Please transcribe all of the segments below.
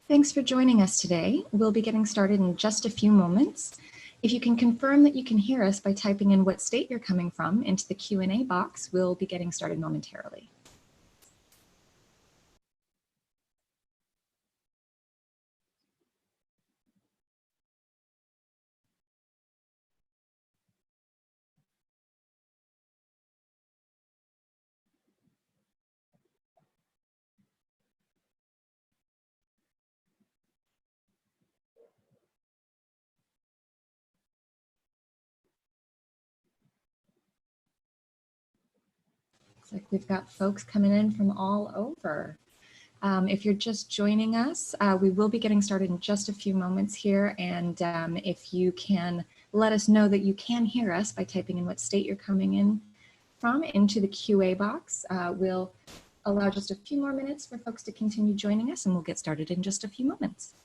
Thanks for joining us today. We'll be getting started in just a few moments. If you can confirm that you can hear us by typing in what state you're coming from into the Q&A box, we'll be getting started momentarily. Looks like we've got folks coming in from all over. If you're just joining us, we will be getting started in just a few moments here. And if you can let us know that you can hear us by typing in what state you're coming in from into the QA box, we'll allow just a few more minutes for folks to continue joining us, and we'll get started in just a few moments.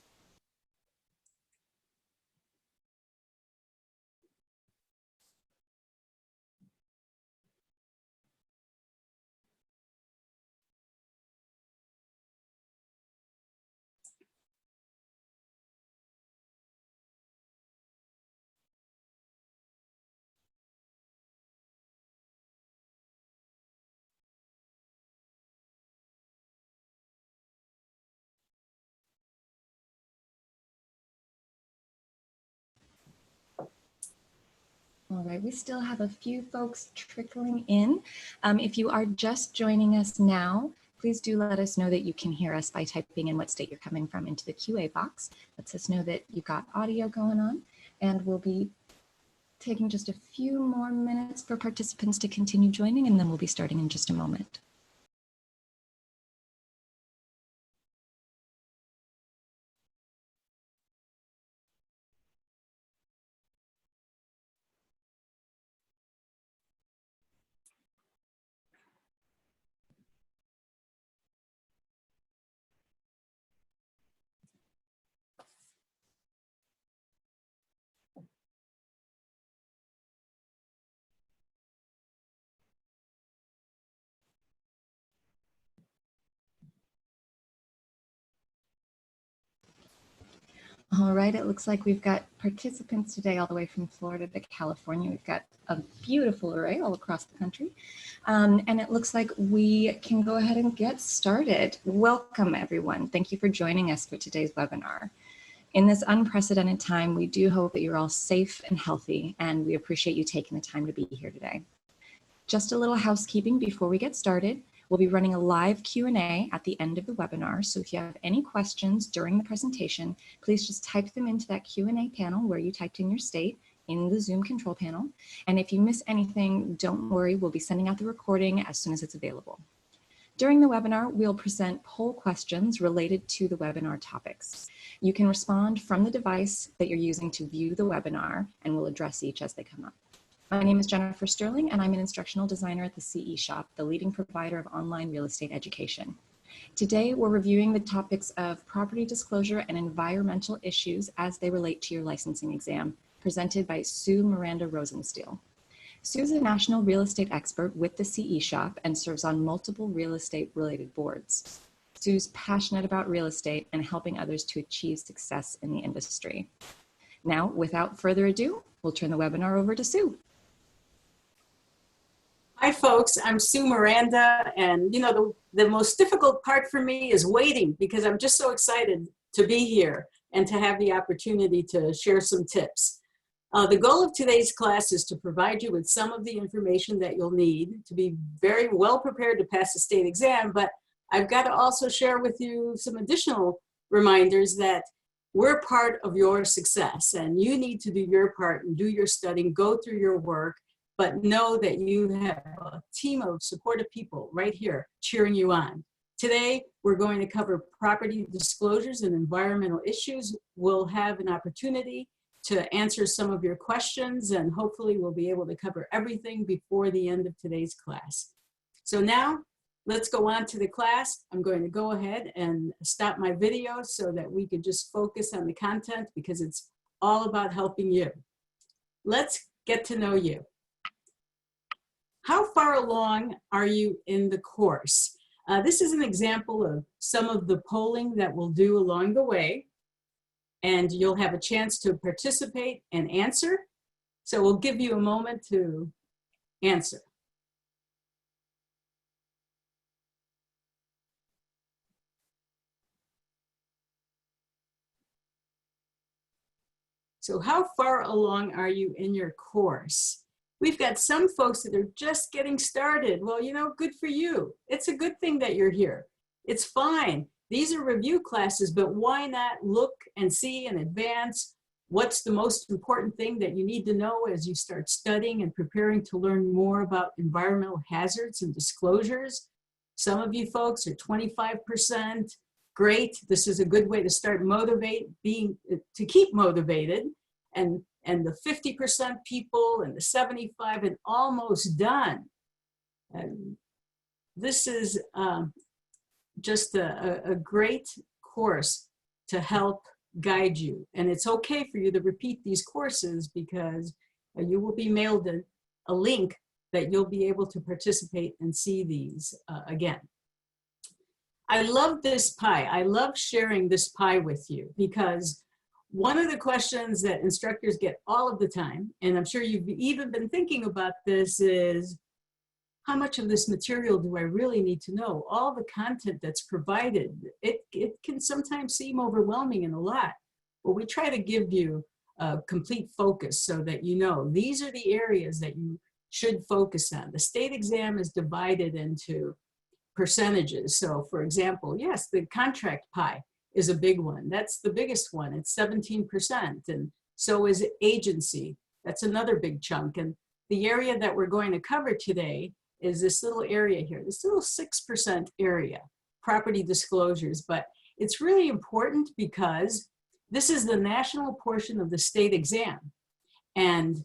All right, we still have a few folks trickling in. If you are just joining us now, please do let us know that you can hear us by typing in what state you're coming from into the QA box. Lets us know that you've got audio going on, and we'll be taking just a few more minutes for participants to continue joining, and then we'll be starting in just a moment. All right, it looks like we've got participants today all the way from Florida to California. We've got a beautiful array all across the country. And it looks like we can go ahead and get started. Welcome, everyone. Thank you for joining us for today's webinar. In this unprecedented time, we do hope that you're all safe and healthy, and we appreciate you taking the time to be here today. Just a little housekeeping before we get started. We'll be running a live Q&A at the end of the webinar, so if you have any questions during the presentation, please just type them into that Q&A panel where you typed in your state in the Zoom control panel. And if you miss anything, don't worry, we'll be sending out the recording as soon as it's available. During the webinar, we'll present poll questions related to the webinar topics. You can respond from the device that you're using to view the webinar, and we'll address each as they come up. My name is Jennifer Sterling, and I'm an instructional designer at the CE Shop, the leading provider of online real estate education. Today, we're reviewing the topics of property disclosure and environmental issues as they relate to your licensing exam, presented by Sue Miranda Rosensteel. Sue is a national real estate expert with the CE Shop and serves on multiple real estate related boards. Sue's passionate about real estate and helping others to achieve success in the industry. Now, without further ado, we'll turn the webinar over to Sue. Hi folks, I'm Sue Miranda, and you know the most difficult part for me is waiting because I'm just so excited to be here and to have the opportunity to share some tips. The goal of today's class is to provide you with some of the information that you'll need to be very well prepared to pass the state exam, but I've got to also share with you some additional reminders that we're part of your success and you need to do your part and do your studying, go through your work, but know that you have a team of supportive people right here cheering you on. Today, we're going to cover property disclosures and environmental issues. We'll have an opportunity to answer some of your questions, and hopefully we'll be able to cover everything before the end of today's class. So now, let's go on to the class. I'm going to go ahead and stop my video so that we can just focus on the content because it's all about helping you. Let's get to know you. How far along are you in the course? This is an example of some of the polling that we'll do along the way, and you'll have a chance to participate and answer. So we'll give you a moment to answer. So how far along are you in your course? We've got some folks that are just getting started. Well, you know, good for you. It's a good thing that you're here. It's fine. These are review classes, but why not look and see in advance what's the most important thing that you need to know as you start studying and preparing to learn more about environmental hazards and disclosures. Some of you folks are 25%. Great. This is a good way to start to keep motivated. And the 50% people and the 75 and almost done. And this is just a great course to help guide you. And it's okay for you to repeat these courses because you will be mailed a link that you'll be able to participate and see these again. I love this pie. I love sharing this pie with you because one of the questions that instructors get all of the time, and I'm sure you've even been thinking about this, is how much of this material do I really need to know? All the content that's provided, it can sometimes seem overwhelming and a lot, but we try to give you a complete focus so that you know these are the areas that you should focus on. The state exam is divided into percentages. So for example, yes, the contract pie is a big one. That's the biggest one. It's 17%. And so is agency. That's another big chunk. And the area that we're going to cover today is this little area here, this little 6% area, property disclosures. But it's really important because this is the national portion of the state exam. And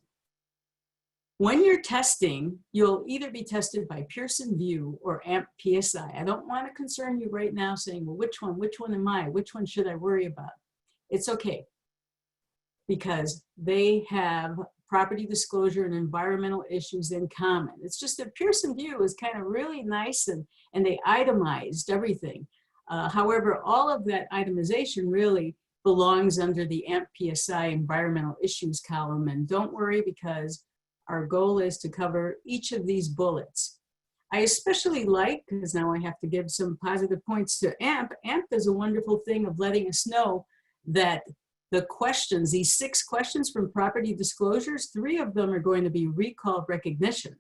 when you're testing, you'll either be tested by Pearson VUE or AMP-PSI. I don't want to concern you right now saying, well, which one am I? Which one should I worry about? It's okay, because they have property disclosure and environmental issues in common. It's just that Pearson VUE is kind of really nice and they itemized everything. However, all of that itemization really belongs under the AMP-PSI environmental issues column. And don't worry, because our goal is to cover each of these bullets. I especially like, because now I have to give some positive points to AMP. AMP does a wonderful thing of letting us know that the questions, these 6 questions from property disclosures, 3 of them are going to be recall recognition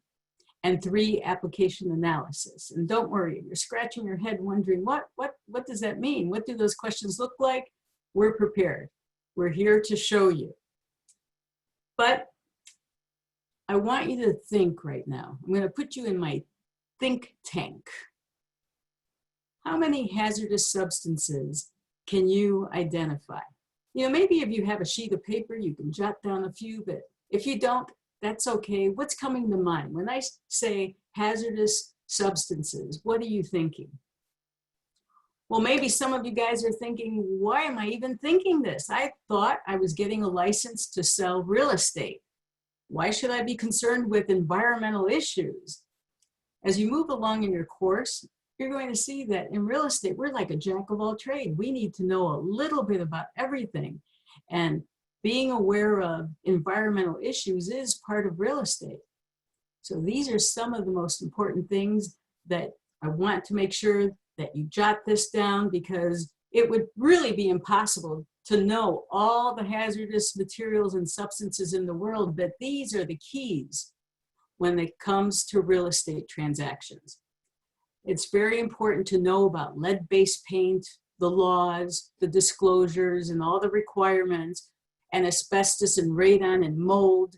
and 3 application analysis. And don't worry, if you're scratching your head wondering, what does that mean? What do those questions look like? We're prepared. We're here to show you. But I want you to think right now. I'm going to put you in my think tank. How many hazardous substances can you identify? You know, maybe if you have a sheet of paper, you can jot down a few, but if you don't, that's okay. What's coming to mind? When I say hazardous substances, what are you thinking? Well, maybe some of you guys are thinking, why am I even thinking this? I thought I was getting a license to sell real estate. Why should I be concerned with environmental issues? As you move along in your course, you're going to see that in real estate, we're like a jack of all trades. We need to know a little bit about everything. And being aware of environmental issues is part of real estate. So these are some of the most important things that I want to make sure that you jot this down, because it would really be impossible to know all the hazardous materials and substances in the world, but these are the keys when it comes to real estate transactions. It's very important to know about lead-based paint, the laws, the disclosures, and all the requirements, and asbestos and radon and mold.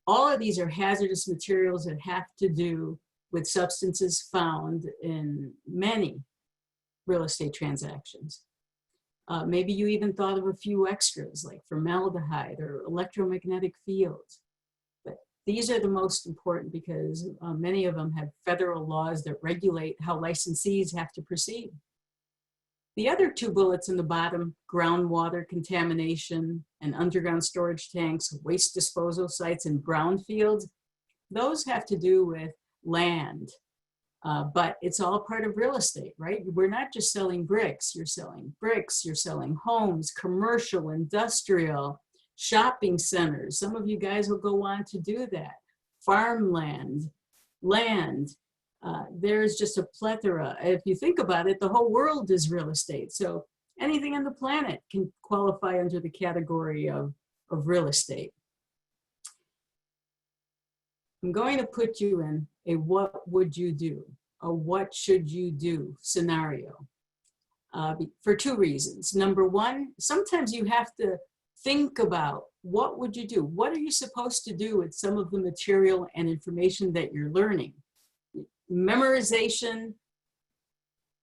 All of these are hazardous materials that have to do with substances found in many real estate transactions. Maybe you even thought of a few extras like formaldehyde or electromagnetic fields. But these are the most important because many of them have federal laws that regulate how licensees have to proceed. The other 2 bullets in the bottom, groundwater contamination and underground storage tanks, waste disposal sites and brownfields, those have to do with land. But it's all part of real estate, right? We're not just selling bricks. You're selling homes, commercial, industrial, shopping centers. Some of you guys will go on to do that. Farmland, land. There's just a plethora. If you think about it, the whole world is real estate. So anything on the planet can qualify under the category of real estate. I'm going to put you in a what would you do, a what should you do scenario for two reasons. Number one, sometimes you have to think about what would you do? What are you supposed to do with some of the material and information that you're learning? Memorization,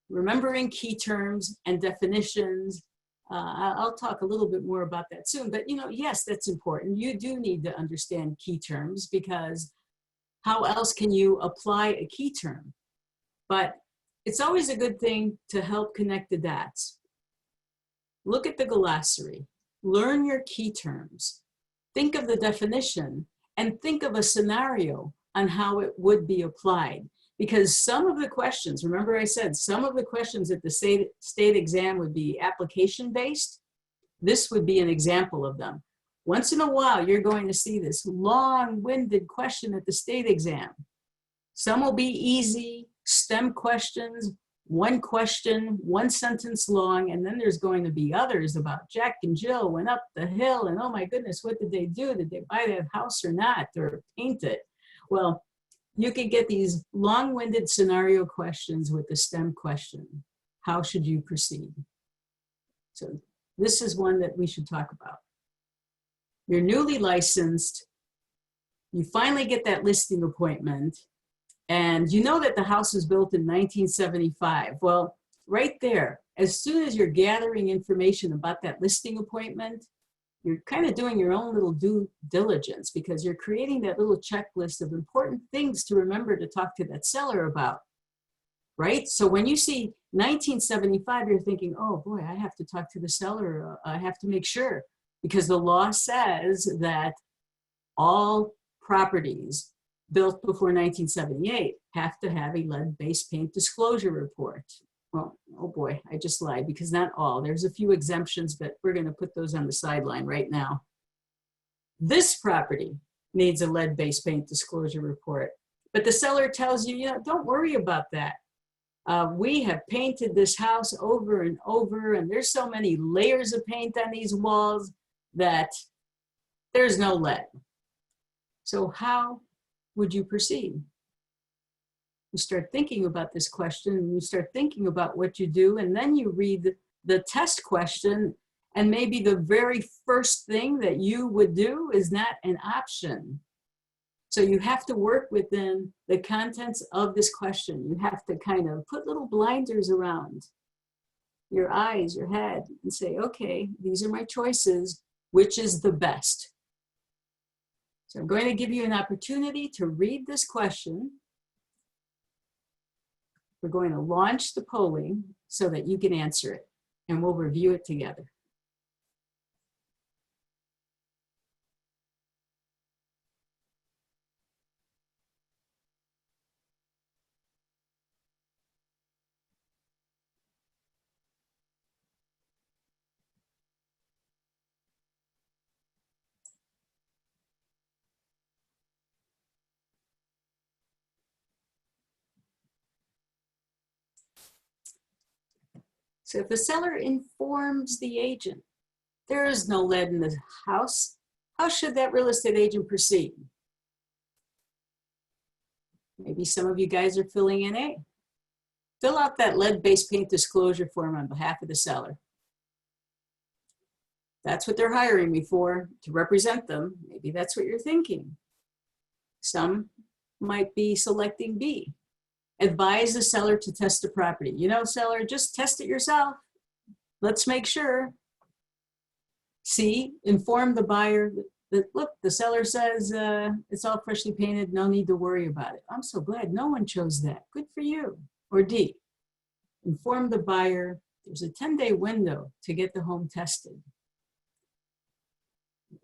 remembering key terms and definitions. I'll talk a little bit more about that soon, but yes, that's important. You do need to understand key terms because how else can you apply a key term? But it's always a good thing to help connect the dots. Look at the glossary, learn your key terms, think of the definition, and think of a scenario on how it would be applied. Because some of the questions, remember I said, some of the questions at the state exam would be application-based. This would be an example of them. Once in a while, you're going to see this long-winded question at the state exam. Some will be easy, STEM questions, one question, one sentence long, and then there's going to be others about Jack and Jill went up the hill, and oh my goodness, what did they do? Did they buy that house or not, or paint it? Well, you could get these long-winded scenario questions with the STEM question. How should you proceed? So this is one that we should talk about. You're newly licensed, you finally get that listing appointment, and you know that the house was built in 1975. Well, right there, as soon as you're gathering information about that listing appointment, you're kind of doing your own little due diligence because you're creating that little checklist of important things to remember to talk to that seller about, right? So when you see 1975, you're thinking, oh boy, I have to talk to the seller. I have to make sure. Because the law says that all properties built before 1978 have to have a lead-based paint disclosure report. Well, oh boy, I just lied because not all. There's a few exemptions, but we're going to put those on the sideline right now. This property needs a lead-based paint disclosure report, but the seller tells you, don't worry about that. We have painted this house over and over, and there's so many layers of paint on these walls that there's no lead. So how would you proceed? You start thinking about this question, and you start thinking about what you do, and then you read the test question, and maybe the very first thing that you would do is not an option. So you have to work within the contents of this question. You have to kind of put little blinders around your eyes, your head, and say, okay, these are my choices. Which is the best? So I'm going to give you an opportunity to read this question. We're going to launch the polling so that you can answer it, and we'll review it together. So if the seller informs the agent there is no lead in the house, how should that real estate agent proceed? Maybe some of you guys are filling in A. Fill out that lead-based paint disclosure form on behalf of the seller. That's what they're hiring me for, to represent them. Maybe that's what you're thinking. Some might be selecting B. Advise the seller to test the property. You know, seller, just test it yourself. Let's make sure. C, inform the buyer that, look, the seller says it's all freshly painted, no need to worry about it. I'm so glad no one chose that. Good for you. Or D, inform the buyer there's a 10-day window to get the home tested.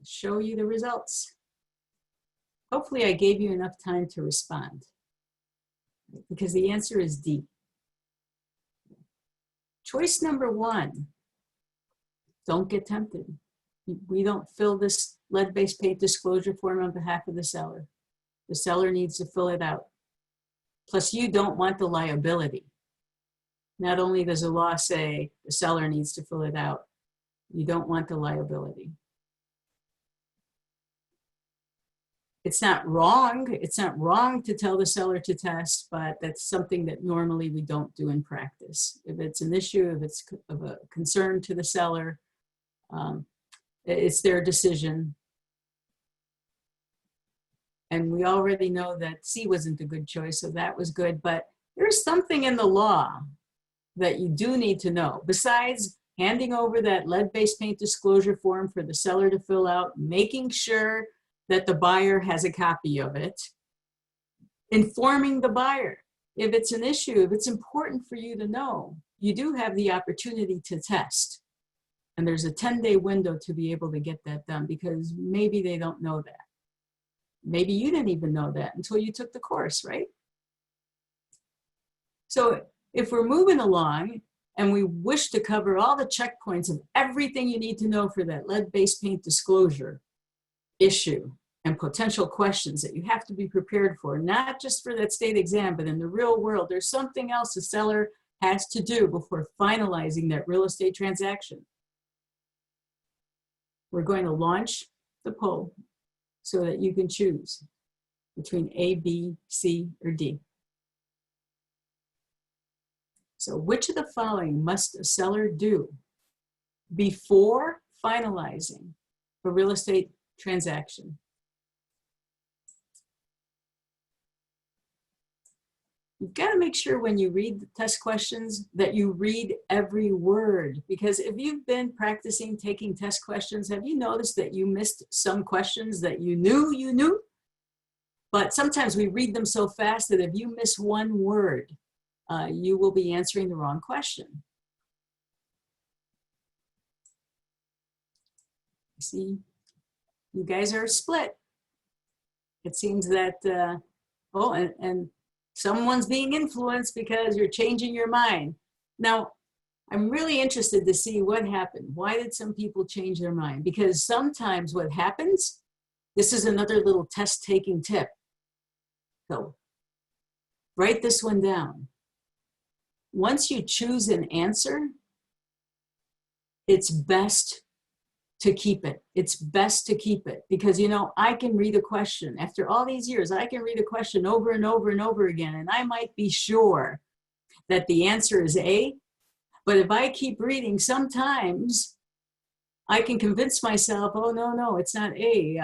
Show you the results. Hopefully I gave you enough time to respond. because the answer is D. Choice number 1, don't get tempted. We don't fill this lead-based paint disclosure form on behalf of the seller. The seller needs to fill it out. Plus, you don't want the liability. Not only does the law say the seller needs to fill it out, you don't want the liability. It's not wrong. It's not wrong to tell the seller to test, but that's something that normally we don't do in practice. If it's an issue, if it's of a concern to the seller, it's their decision. And we already know that C wasn't a good choice, so that was good. But there's something in the law that you do need to know. Besides handing over that lead-based paint disclosure form for the seller to fill out, making sure that the buyer has a copy of it, informing the buyer. If it's an issue, if it's important for you to know, you do have the opportunity to test. And there's a 10-day window to be able to get that done, because maybe they don't know that. Maybe you didn't even know that until you took the course, right? So if we're moving along and we wish to cover all the checkpoints of everything you need to know for that lead-based paint disclosure issue and potential questions that you have to be prepared for, not just for that state exam, but in the real world, there's something else the seller has to do before finalizing that real estate transaction. We're going to launch the poll so that you can choose between A, B, C, or D. So which of the following must a seller do before finalizing a real estate transaction? You've got to make sure when you read the test questions that you read every word, because if you've been practicing taking test questions, have you noticed that you missed some questions that you knew? But sometimes we read them so fast that if you miss one word, you will be answering the wrong question. See, you guys are split. It seems that, and someone's being influenced because you're changing your mind. Now, I'm really interested to see what happened. Why did some people change their mind? Because sometimes what happens, this is another little test-taking tip. So, write this one down. Once you choose an answer, it's best to keep it. It's best to keep it, because, you know, I can read a question. After all these years, I can read a question over and over and over again, and I might be sure that the answer is A, but if I keep reading, sometimes I can convince myself, oh, no, it's not A,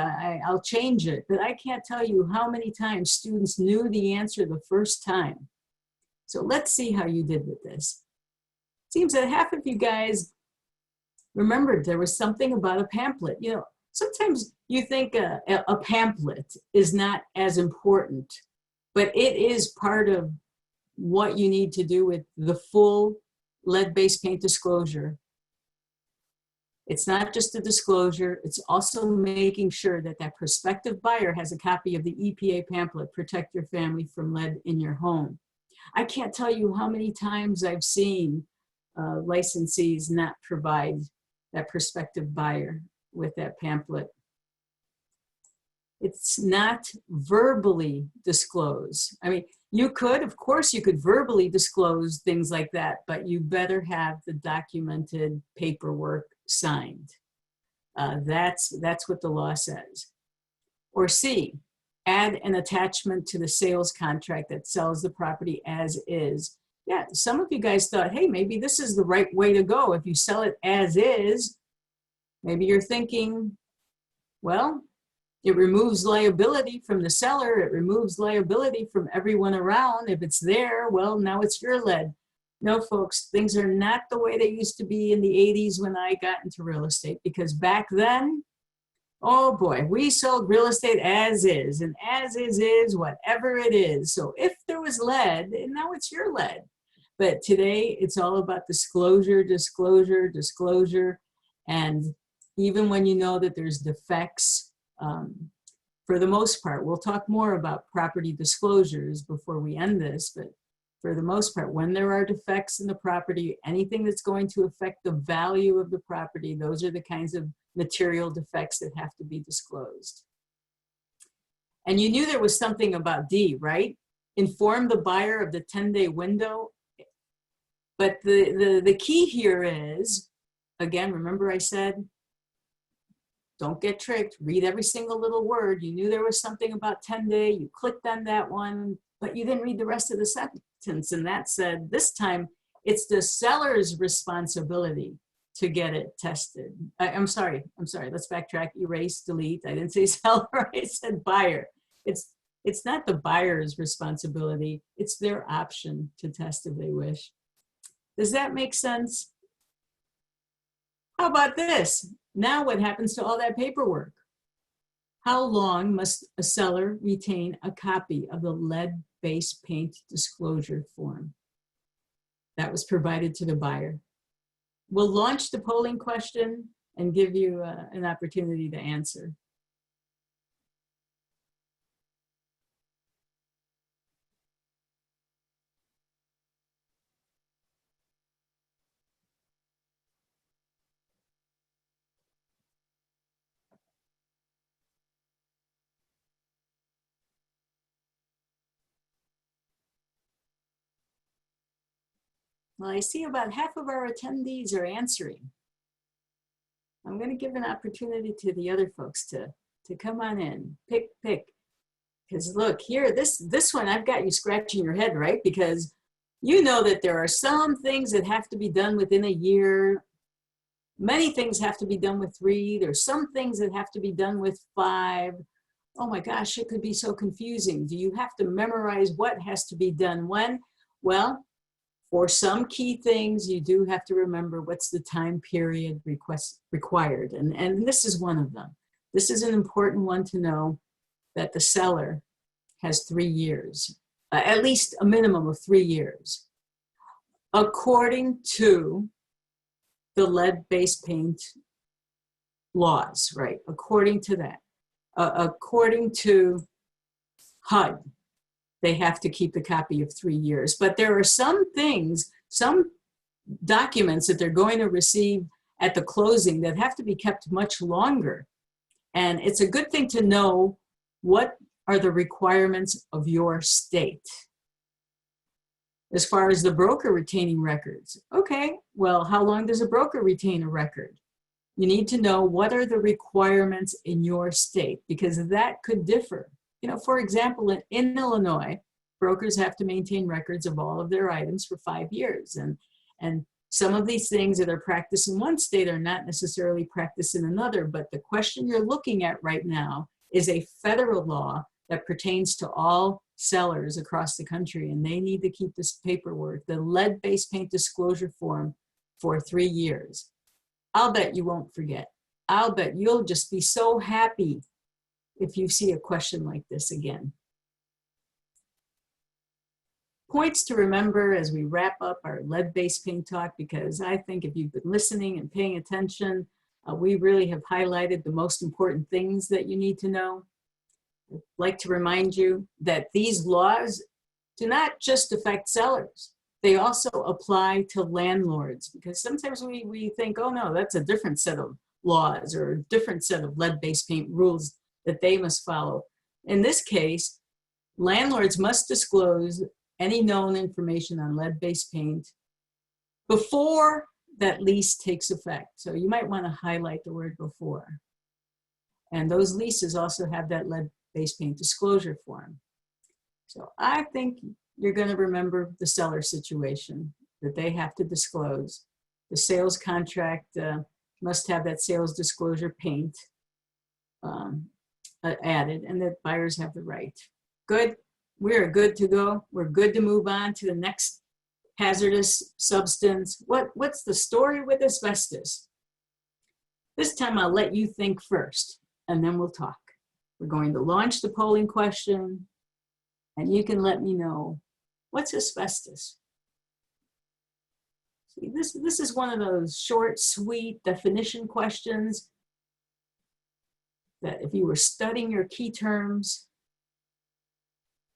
I'll change it. But I can't tell you how many times students knew the answer the first time. So let's see how you did with this. It seems that half of you guys remembered there was something about a pamphlet. You know, sometimes you think a pamphlet is not as important, but it is part of what you need to do with the full lead-based paint disclosure. It's not just a disclosure, it's also making sure that that prospective buyer has a copy of the EPA pamphlet, Protect Your Family from Lead in Your Home. I can't tell you how many times I've seen licensees not provide that prospective buyer with that pamphlet. It's not verbally disclosed. I mean, you could, of course, you could verbally disclose things like that, but you better have the documented paperwork signed. That's what the law says. Or C, add an attachment to the sales contract that sells the property as is. Yeah, some of you guys thought, hey, maybe this is the right way to go. If you sell it as is, maybe you're thinking, well, it removes liability from the seller. It removes liability from everyone around. If it's there, well, now it's your lead. No, folks, things are not the way they used to be in the 80s when I got into real estate, because back then, oh boy, we sold real estate as is, and as is whatever it is. So if there was lead, and now it's your lead. But today, it's all about disclosure, disclosure, disclosure. And even when you know that there's defects, for the most part. We'll talk more about property disclosures before we end this, but for the most part, when there are defects in the property, anything that's going to affect the value of the property, those are the kinds of material defects that have to be disclosed. And you knew there was something about D, right? Inform the buyer of the 10-day window. But the key here is, again, remember I said, don't get tricked, read every single little word. You knew there was something about 10-day, you clicked on that one, but you didn't read the rest of the sentence. And that said, this time, it's the seller's responsibility to get it tested. I'm sorry, let's backtrack, erase, delete. I didn't say seller, I said buyer. It's not the buyer's responsibility, it's their option to test if they wish. Does that make sense? How about this? Now what happens to all that paperwork? How long must a seller retain a copy of the lead-based paint disclosure form that was provided to the buyer? We'll launch the polling question and give you an opportunity to answer. Well, I see about half of our attendees are answering. I'm going to give an opportunity to the other folks to come on in, pick. Because look here, this one, I've got you scratching your head, right? Because you know that there are some things that have to be done within a year. Many things have to be done with 3. There's some things that have to be done with 5. Oh my gosh, it could be so confusing. Do you have to memorize what has to be done when? Well, for some key things, you do have to remember what's the time period required. And this is one of them. This is an important one to know, that the seller has 3 years, at least a minimum of 3 years. According to the lead-based paint laws, right? According to that. According to HUD, they have to keep the copy of 3 years. But there are some things, some documents that they're going to receive at the closing that have to be kept much longer. And it's a good thing to know what are the requirements of your state. As far as the broker retaining records, okay, well, how long does a broker retain a record? You need to know what are the requirements in your state, because that could differ. You know, for example, in Illinois, brokers have to maintain records of all of their items for 5 years. And some of these things that are practiced in one state are not necessarily practiced in another. But the question you're looking at right now is a federal law that pertains to all sellers across the country. And they need to keep this paperwork, the lead-based paint disclosure form, for 3 years. I'll bet you won't forget. I'll bet you'll just be so happy if you see a question like this again. Points to remember as we wrap up our lead-based paint talk, because I think if you've been listening and paying attention, we really have highlighted the most important things that you need to know. I'd like to remind you that these laws do not just affect sellers. They also apply to landlords, because sometimes we think, oh no, that's a different set of laws or a different set of lead-based paint rules that they must follow. In this case, landlords must disclose any known information on lead-based paint before that lease takes effect. So you might want to highlight the word before. And those leases also have that lead-based paint disclosure form. So I think you're going to remember the seller situation, that they have to disclose. The sales contract must have that sales disclosure paint added, and that buyers have the right. Good. We're good to go. We're good to move on to the next hazardous substance. What's the story with asbestos? This time I'll let you think first, and then we'll talk. We're going to launch the polling question, and you can let me know, what's asbestos? See, this is one of those short, sweet definition questions. that if you were studying your key terms,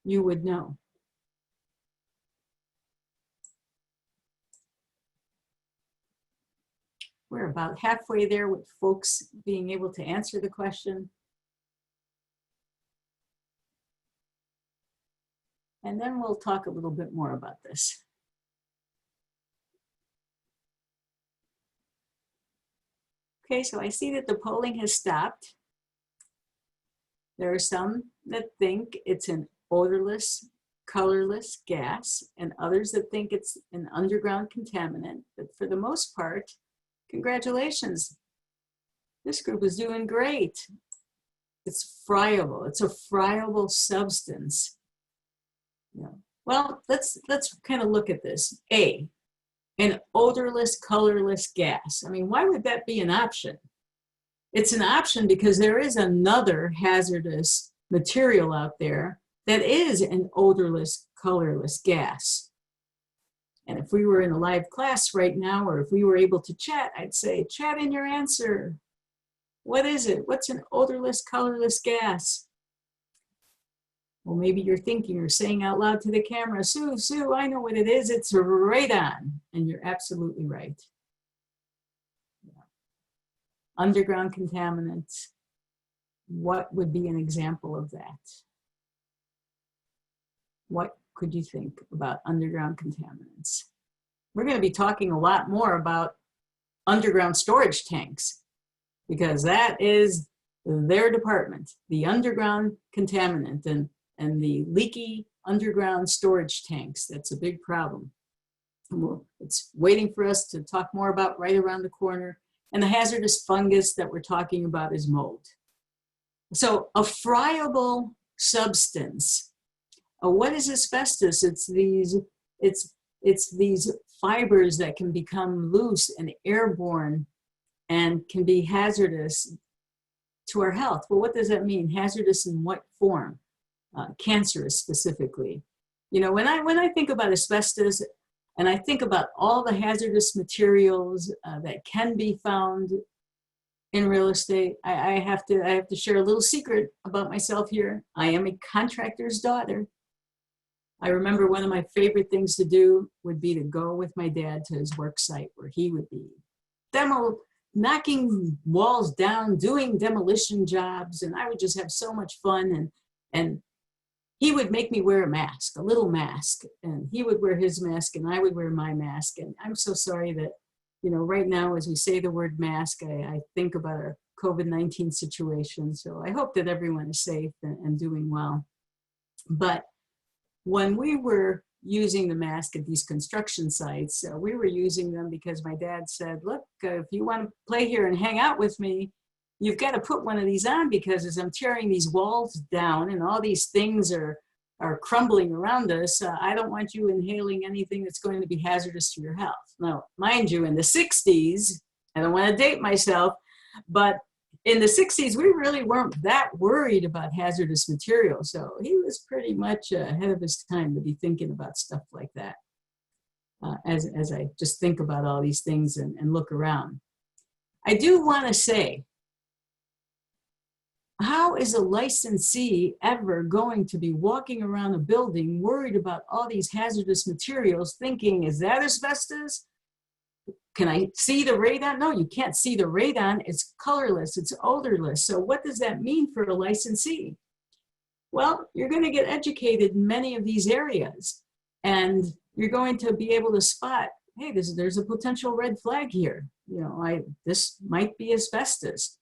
you would know. We're about halfway there with folks being able to answer the question. And then we'll talk a little bit more about this. Okay, so I see that the polling has stopped. There are some that think it's an odorless, colorless gas, and others that think it's an underground contaminant. But for the most part, congratulations. This group is doing great. It's friable. It's a friable substance. Yeah. Well, let's kind of look at this. A, an odorless, colorless gas. I mean, why would that be an option? It's an option because there is another hazardous material out there that is an odorless, colorless gas. And if we were in a live class right now, or if we were able to chat, I'd say, chat in your answer. What is it? What's an odorless, colorless gas? Well, maybe you're thinking or saying out loud to the camera, Sue, I know what it is. It's radon. And you're absolutely right. Yeah. Underground contaminants. What would be an example of that? What could you think about underground contaminants? We're going to be talking a lot more about underground storage tanks, because that is their department, the underground contaminant and the leaky underground storage tanks. That's a big problem. It's waiting for us to talk more about right around the corner. And the hazardous fungus that we're talking about is mold. So a friable substance. What is asbestos? It's these fibers that can become loose and airborne and can be hazardous to our health. Well, what does that mean? Hazardous in what form? Cancerous specifically. You know, when I think about asbestos and I think about all the hazardous materials that can be found in real estate, I have to share a little secret about myself here. I am a contractor's daughter. I remember one of my favorite things to do would be to go with my dad to his work site where he would be knocking walls down, doing demolition jobs, and I would just have so much fun. And he would make me wear a mask, a little mask, and he would wear his mask and I would wear my mask. And I'm so sorry that, you know, right now as we say the word mask, I think about our COVID-19 situation. So I hope that everyone is safe and doing well. But when we were using the mask at these construction sites, we were using them because my dad said, look, if you want to play here and hang out with me, you've got to put one of these on, because as I'm tearing these walls down and all these things are crumbling around us, I don't want you inhaling anything that's going to be hazardous to your health. Now, mind you, in the 60s, I don't want to date myself, but in the 60s, we really weren't that worried about hazardous materials. So he was pretty much ahead of his time to be thinking about stuff like that. As I just think about all these things and look around. I do want to say, how is a licensee ever going to be walking around a building worried about all these hazardous materials thinking, is that asbestos? Can I see the radon? No, you can't see the radon. It's colorless, it's odorless. So what does that mean for a licensee? Well, you're going to get educated in many of these areas, and you're going to be able to spot, hey, there's a potential red flag here. You know, this might be asbestos.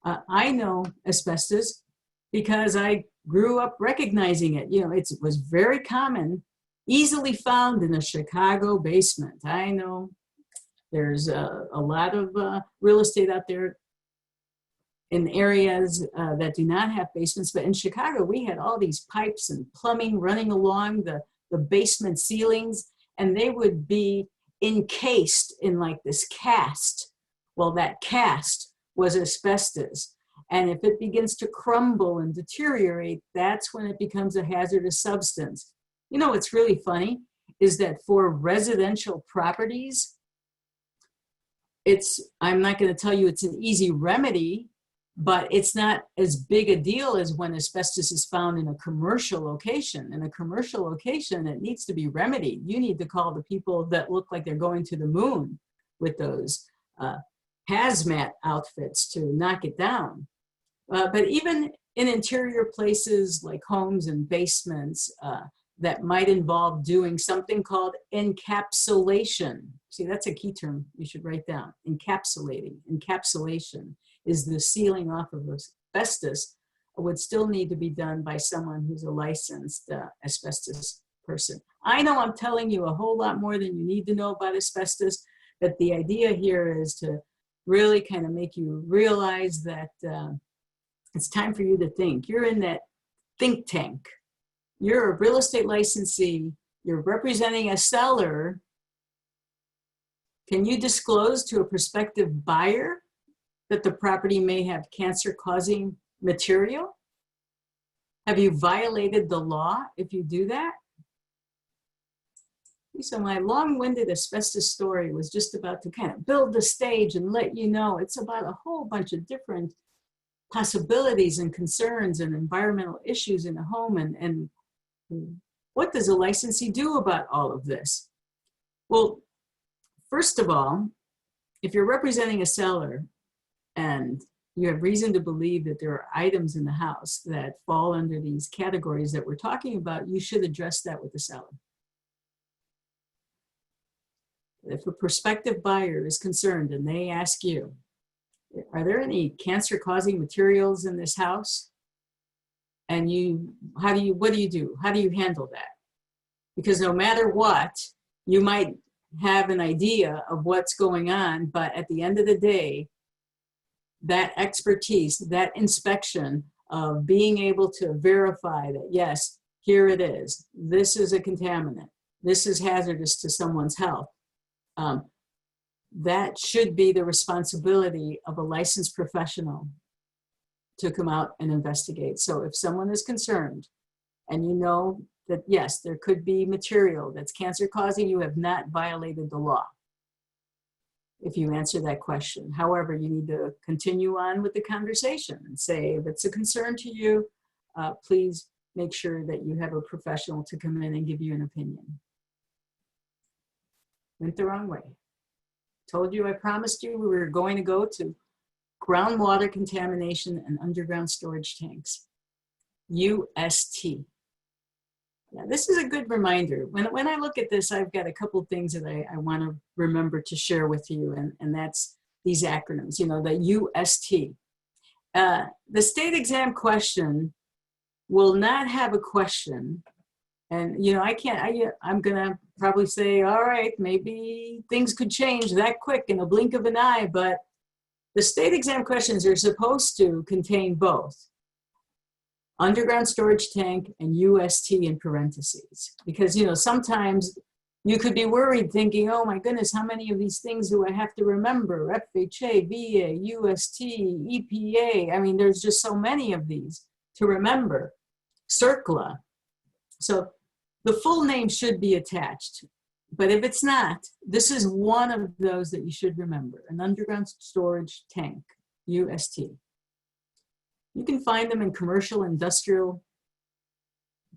I know asbestos because I grew up recognizing it. You know, it was very common, easily found in a Chicago basement. I know there's a lot of real estate out there in areas that do not have basements, but in Chicago, we had all these pipes and plumbing running along the basement ceilings, and they would be encased in like this cast. Well, that cast was asbestos. And if it begins to crumble and deteriorate, that's when it becomes a hazardous substance. You know, what's really funny is that for residential properties, I'm not going to tell you it's an easy remedy, but it's not as big a deal as when asbestos is found in a commercial location. In a commercial location, it needs to be remedied. You need to call the people that look like they're going to the moon with those hazmat outfits to knock it down. But even in interior places like homes and basements, that might involve doing something called encapsulation. See, that's a key term you should write down. Encapsulating. Encapsulation is the sealing off of asbestos, would still need to be done by someone who's a licensed asbestos person. I know I'm telling you a whole lot more than you need to know about asbestos, but the idea here is to really kind of make you realize that it's time for you to think. You're in that think tank. You're a real estate licensee. You're representing a seller. Can you disclose to a prospective buyer that the property may have cancer-causing material? Have you violated the law if you do that? So my long-winded asbestos story was just about to kind of build the stage and let you know it's about a whole bunch of different possibilities and concerns and environmental issues in a home, and what does a licensee do about all of this? Well, first of all, if you're representing a seller and you have reason to believe that there are items in the house that fall under these categories that we're talking about, you should address that with the seller. If a prospective buyer is concerned and they ask you, are there any cancer-causing materials in this house? And what do you do? How do you handle that? Because no matter what, you might have an idea of what's going on, but at the end of the day, that expertise, that inspection of being able to verify that, yes, here it is, this is a contaminant, this is hazardous to someone's health, that should be the responsibility of a licensed professional to come out and investigate. So if someone is concerned and you know that, yes, there could be material that's cancer causing, you have not violated the law if you answer that question. However, you need to continue on with the conversation and say, if it's a concern to you, please make sure that you have a professional to come in and give you an opinion. Went the wrong way. Told you, I promised you we were going to go to groundwater contamination and underground storage tanks, UST. Now, this is a good reminder. When I look at this, I've got a couple things that I want to remember to share with you, and that's these acronyms, you know, the UST. The state exam question will not have a question. And, you know, I'm going to probably say, all right, maybe things could change that quick in a blink of an eye, but the state exam questions are supposed to contain both underground storage tank and UST in parentheses. Because, you know, sometimes you could be worried thinking, oh my goodness, how many of these things do I have to remember? FHA, VA, UST, EPA. I mean, there's just so many of these to remember. CERCLA. So the full name should be attached. But if it's not, this is one of those that you should remember, an underground storage tank, UST. You can find them in commercial, industrial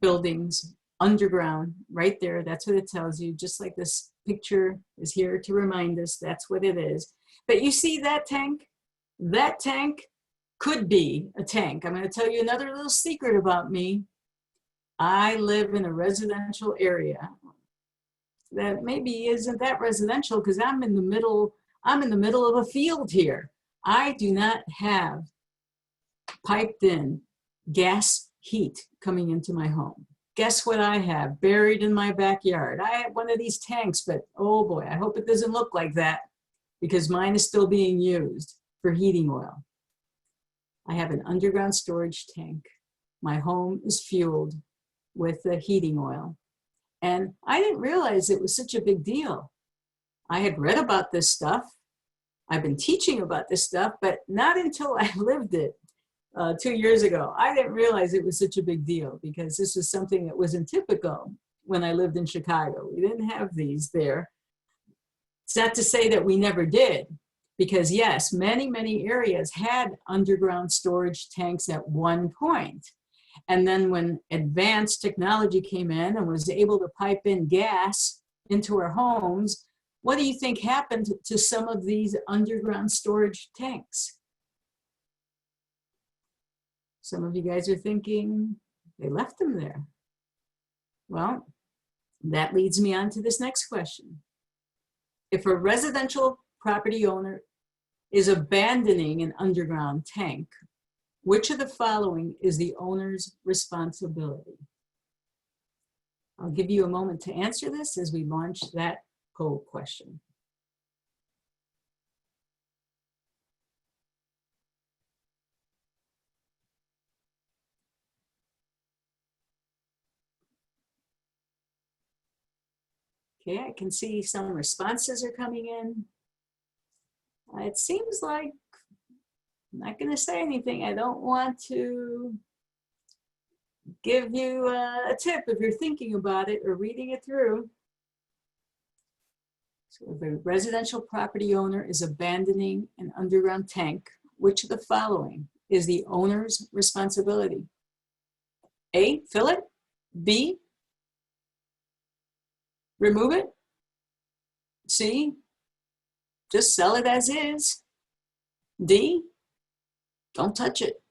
buildings, underground, right there. That's what it tells you, just like this picture is here to remind us that's what it is. But you see that tank? That tank could be a tank. I'm going to tell you another little secret about me. I live in a residential area that maybe isn't that residential because I'm in the middle of a field here. I do not have piped in gas heat coming into my home. Guess what I have buried in my backyard? I have one of these tanks, but oh boy, I hope it doesn't look like that because mine is still being used for heating oil. I have an underground storage tank. My home is fueled with the heating oil. And I didn't realize it was such a big deal. I had read about this stuff. I've been teaching about this stuff, but not until I lived it 2 years ago. I didn't realize it was such a big deal because this was something that wasn't typical when I lived in Chicago. We didn't have these there. It's not to say that we never did, Because yes, many, many areas had underground storage tanks at one point. And then when advanced technology came in and was able to pipe in gas into our homes, what do you think happened to some of these underground storage tanks? Some of you guys are thinking they left them there. Well, that leads me on to this next question. If a residential property owner is abandoning an underground tank, which of the following is the owner's responsibility? I'll give you a moment to answer this as we launch that poll question. Okay, I can see some responses are coming in. It seems like I'm not going to say anything. I don't want to give you a tip if you're thinking about it or reading it through. So if a residential property owner is abandoning an underground tank, which of the following is the owner's responsibility? A, fill it. B, remove it. C, just sell it as is. D, don't touch it.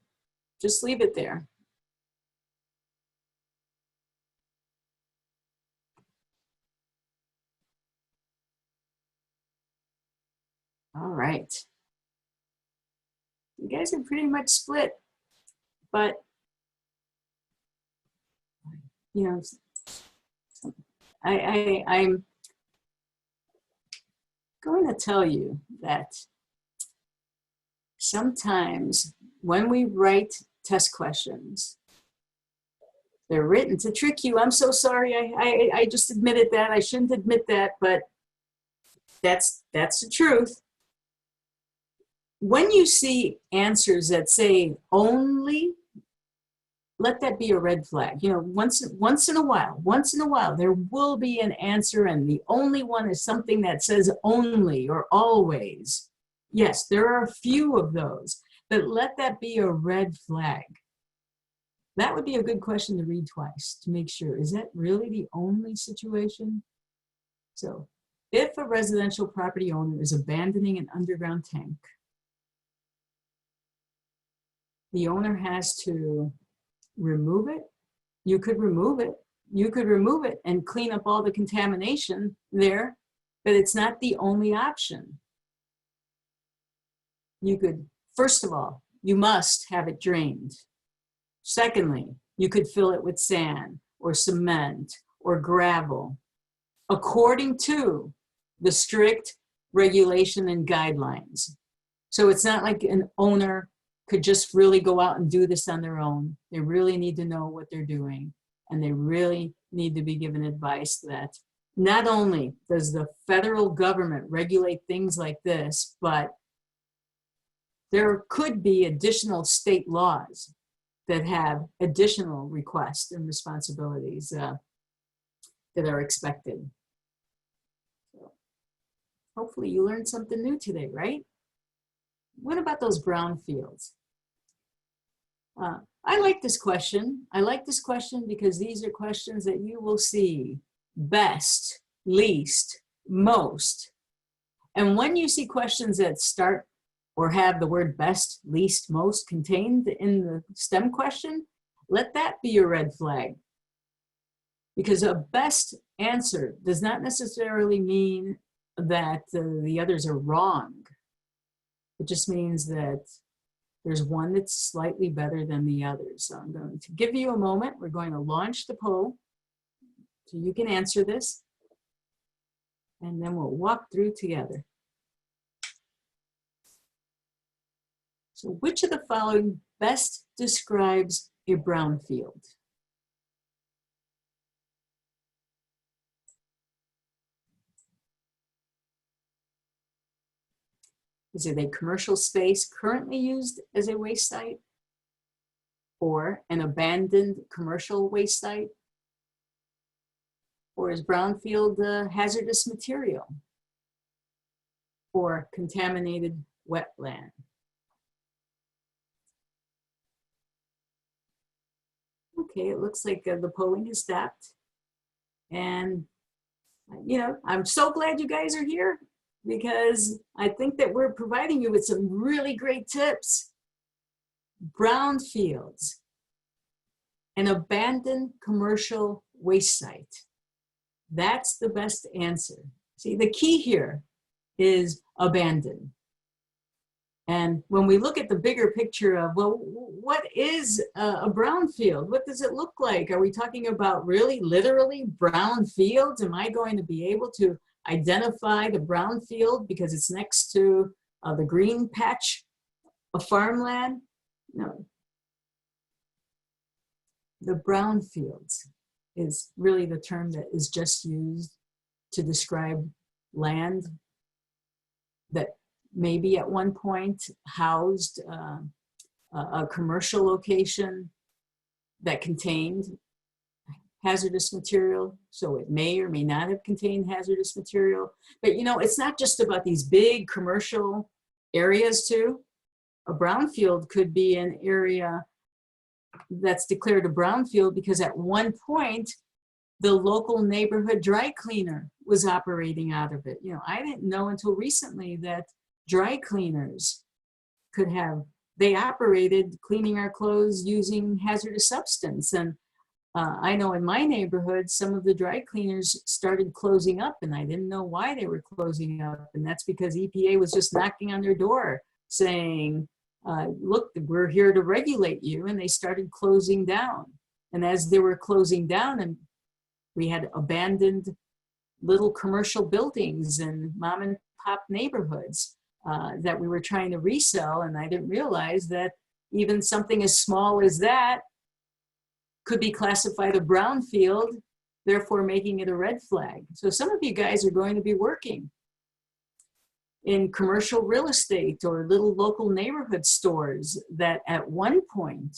Just leave it there. All right. You guys are pretty much split, but you know, I'm going to tell you that sometimes when we write test questions, they're written to trick you. I'm so sorry. I just admitted that. I shouldn't admit that, but that's the truth. When you see answers that say only, let that be a red flag. You know, once in a while, there will be an answer, and the only one is something that says only or always. Yes, there are a few of those, but let that be a red flag. That would be a good question to read twice to make sure. Is that really the only situation? So, if a residential property owner is abandoning an underground tank, the owner has to remove it. You could remove it. You could remove it and clean up all the contamination there, but it's not the only option. You could, first of all, you must have it drained. Secondly, you could fill it with sand or cement or gravel, according to the strict regulation and guidelines. So it's not like an owner could just really go out and do this on their own. They really need to know what they're doing, and they really need to be given advice that not only does the federal government regulate things like this, but there could be additional state laws that have additional requests and responsibilities that are expected. So hopefully you learned something new today, right? What about those brown fields? I like this question. I like this question because these are questions that you will see best, least, most. And when you see questions that start or have the word best, least, most contained in the STEM question, let that be your red flag. Because a best answer does not necessarily mean that the others are wrong. It just means that there's one that's slightly better than the others. So I'm going to give you a moment. We're going to launch the poll so you can answer this, and then we'll walk through together. So which of the following best describes a brownfield? Is it a commercial space currently used as a waste site, or an abandoned commercial waste site? Or is brownfield hazardous material? or contaminated wetland. Okay, it looks like the polling has stopped. And, you know, I'm so glad you guys are here because I think that we're providing you with some really great tips. Brownfields, an abandoned commercial waste site. That's the best answer. See, the key here is abandoned. And when we look at the bigger picture of, well, what is a brownfield? What does it look like? Are we talking about really literally brown fields? Am I going to be able to identify the brown field because it's next to the green patch of farmland? No. The brownfields is really the term that is just used to describe land that maybe at one point housed a commercial location that contained hazardous material. So it may or may not have contained hazardous material. But you know, it's not just about these big commercial areas too. A brownfield could be an area that's declared a brownfield because at one point the local neighborhood dry cleaner was operating out of it. You know, I didn't know until recently that dry cleaners could have, they operated cleaning our clothes using hazardous substance. And I know in my neighborhood, some of the dry cleaners started closing up and I didn't know why they were closing up. And that's because EPA was just knocking on their door saying, look, we're here to regulate you. And they started closing down. And as they were closing down, and we had abandoned little commercial buildings and mom and pop neighborhoods that we were trying to resell. And I didn't realize that even something as small as that could be classified a brownfield, therefore making it a red flag. So some of you guys are going to be working in commercial real estate or little local neighborhood stores that at one point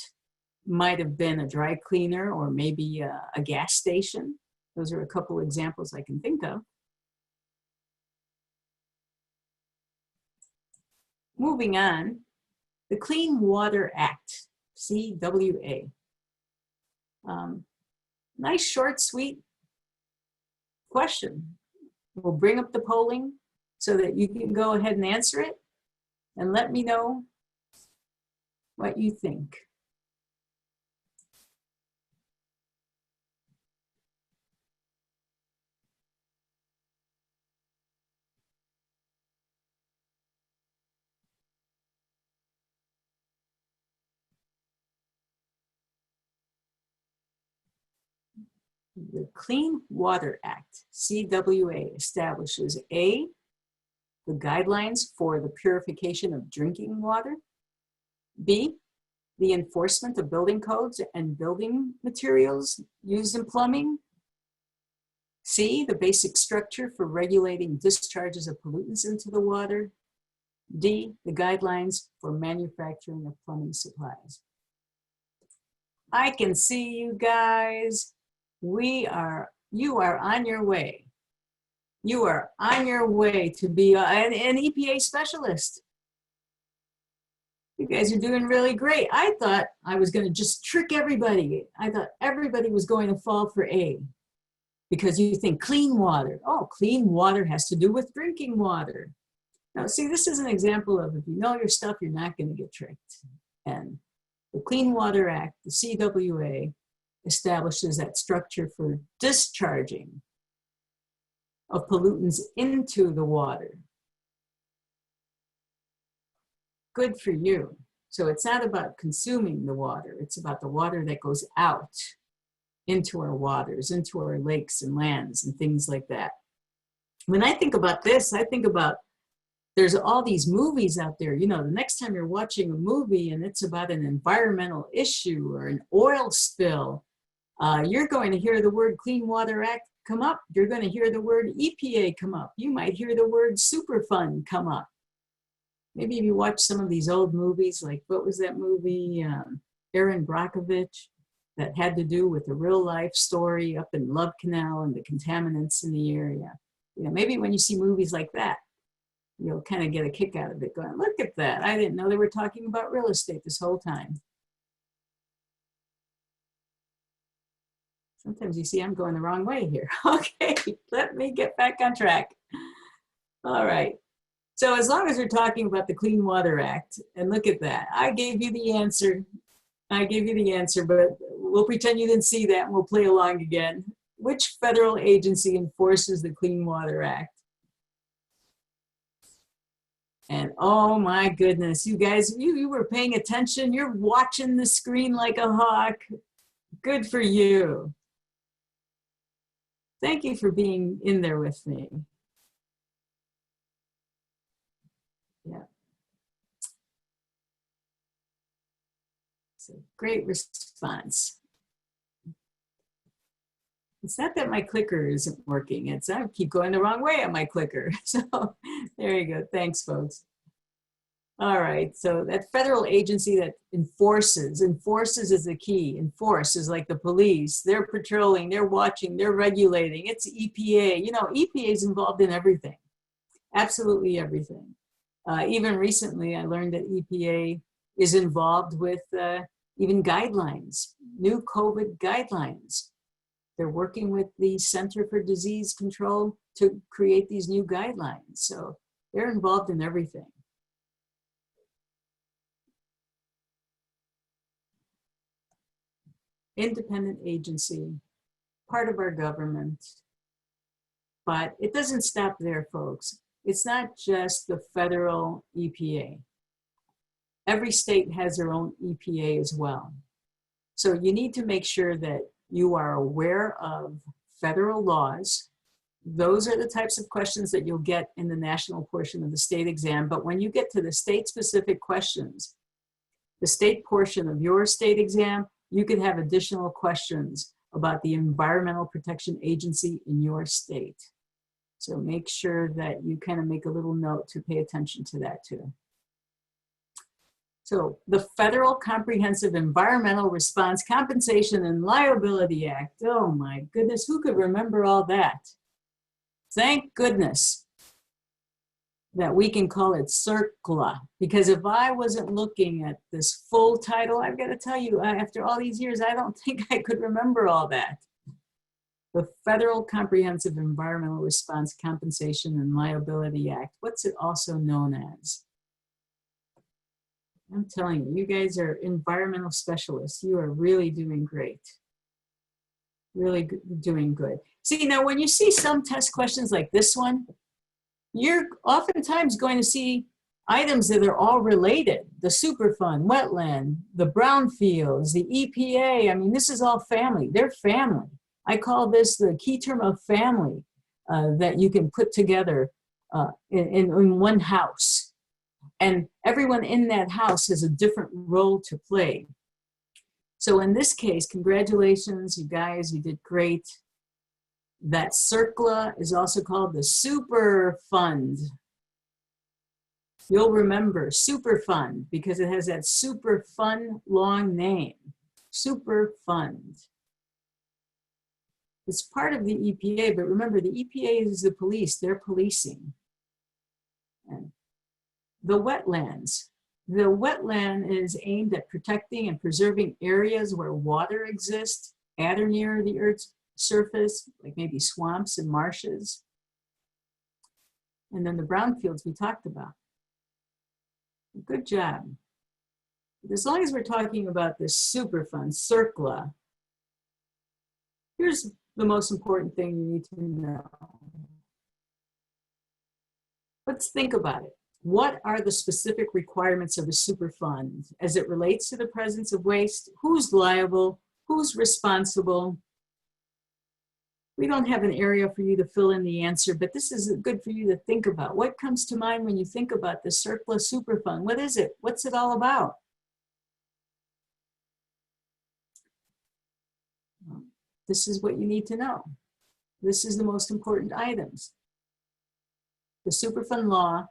might have been a dry cleaner or maybe a gas station. Those are a couple examples I can think of. Moving on, the Clean Water Act, CWA. Nice, short, sweet question. We'll bring up the polling so that you can go ahead and answer it and let me know what you think. The Clean Water Act, CWA, establishes A, the guidelines for the purification of drinking water, B, the enforcement of building codes and building materials used in plumbing, C, the basic structure for regulating discharges of pollutants into the water, D, the guidelines for manufacturing of plumbing supplies. I can see you guys. You are on your way. You are on your way to be an EPA specialist. You guys are doing really great. I thought I was going to just trick everybody. I thought everybody was going to fall for A because you think clean water. Oh, clean water has to do with drinking water. Now, see, this is an example of if you know your stuff, you're not going to get tricked. And the Clean Water Act, the CWA, establishes that structure for discharging of pollutants into the water. Good for you. So it's not about consuming the water, it's about the water that goes out into our waters, into our lakes and lands and things like that. When I think about this, I think about there's all these movies out there. You know, the next time you're watching a movie and it's about an environmental issue or an oil spill, you're going to hear the word Clean Water Act come up. You're going to hear the word EPA come up. You might hear the word Superfund come up. Maybe if you watch some of these old movies, like what was that movie, Erin Brockovich, that had to do with a real life story up in Love Canal and the contaminants in the area. You know, maybe when you see movies like that, you'll kind of get a kick out of it going, look at that. I didn't know they were talking about real estate this whole time. Sometimes you see I'm going the wrong way here. Okay, let me get back on track. All right. So as long as we're talking about the Clean Water Act, and look at that, I gave you the answer. I gave you the answer, but we'll pretend you didn't see that and we'll play along again. Which federal agency enforces the Clean Water Act? And oh my goodness, you guys, you were paying attention. You're watching the screen like a hawk. Good for you. Thank you for being in there with me. Yeah. It's a great response. It's not that my clicker isn't working. It's I keep going the wrong way on my clicker. So there you go. Thanks, folks. All right. So that federal agency that enforces is the key. Enforce is like the police. They're patrolling, they're watching, they're regulating. It's EPA. You know, EPA is involved in everything. Absolutely everything. Even recently, I learned that EPA is involved with even guidelines, new COVID guidelines. They're working with the Center for Disease Control to create these new guidelines. So they're involved in everything. Independent agency, part of our government. But it doesn't stop there, folks. It's not just the federal EPA. Every state has their own EPA as well. So you need to make sure that you are aware of federal laws. Those are the types of questions that you'll get in the national portion of the state exam. But when you get to the state-specific questions, the state portion of your state exam, you can have additional questions about the Environmental Protection Agency in your state. So make sure that you kind of make a little note to pay attention to that too. So the Federal Comprehensive Environmental Response Compensation and Liability Act. Oh my goodness, who could remember all that? Thank goodness that we can call it CERCLA, because if I wasn't looking at this full title, I've got to tell you, after all these years, I don't think I could remember all that. The Federal Comprehensive Environmental Response Compensation and Liability Act. What's it also known as? I'm telling you, you guys are environmental specialists. You are really doing great. Really doing good. See, now when you see some test questions like this one, you're oftentimes going to see items that are all related. The Superfund, wetland, the brownfields, the EPA. I mean, this is all family. They're family. I call this the key term of family that you can put together in one house. And everyone in that house has a different role to play. So in this case, congratulations, you guys, you did great. That CERCLA is also called the Superfund. You'll remember Superfund because it has that super fun long name, Superfund. It's part of the EPA, but remember the EPA is the police, they're policing. And the wetlands. The wetland is aimed at protecting and preserving areas where water exists at or near the Earth's surface, like maybe swamps and marshes. And then the brownfields we talked about. Good job. As long as we're talking about this Superfund, CERCLA, here's the most important thing you need to know. Let's think about it. What are the specific requirements of a Superfund as it relates to the presence of waste? Who's liable? Who's responsible? We don't have an area for you to fill in the answer, but this is good for you to think about. What comes to mind when you think about the CERCLA Superfund? What is it? What's it all about? This is what you need to know. This is the most important items. The Superfund law